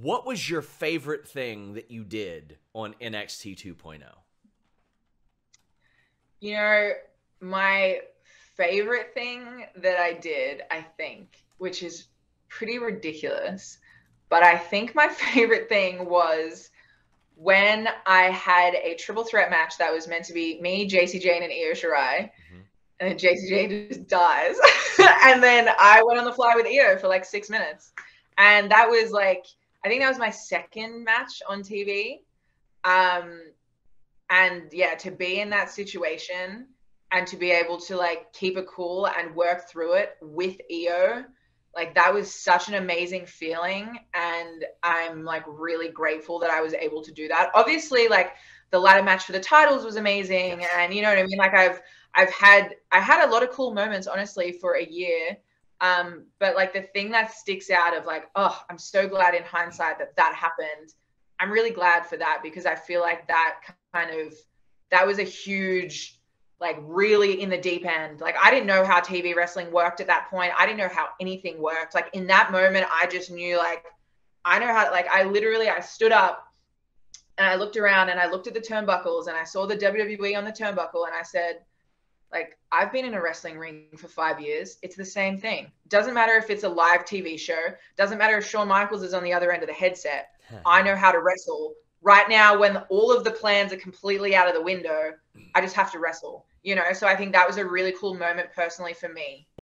What was your favorite thing that you did on NXT 2.0? You know, my favorite thing that I did, I think, which is pretty ridiculous, but I think my favorite thing was when I had a triple threat match that was meant to be me, JC Jane, and Io Shirai. And then JC Jane just dies. And then I went on the fly with Io for like 6 minutes. And that was like, I think that was my second match on TV. And yeah, to be in that situation and to be able to like keep it cool and work through it with Io, like that was such an amazing feeling. And I'm like really grateful that I was able to do that. Obviously, like the ladder match for the titles was amazing. Yes. And you know what I mean? Like I had a lot of cool moments, honestly, for a year. But like the thing that sticks out of like, oh, I'm so glad in hindsight that happened. I'm really glad for that because I feel like that was a huge, like really in the deep end. Like I didn't know how TV wrestling worked at that point. I didn't know how anything worked. Like in that moment, I just knew like, I know how, like I stood up and I looked around and I looked at the turnbuckles and I saw the WWE on the turnbuckle and I said, like, I've been in a wrestling ring for 5 years. It's the same thing. Doesn't matter if it's a live TV show. Doesn't matter if Shawn Michaels is on the other end of the headset. I know how to wrestle. Right now, when all of the plans are completely out of the window, I just have to wrestle, you know? So I think that was a really cool moment personally for me.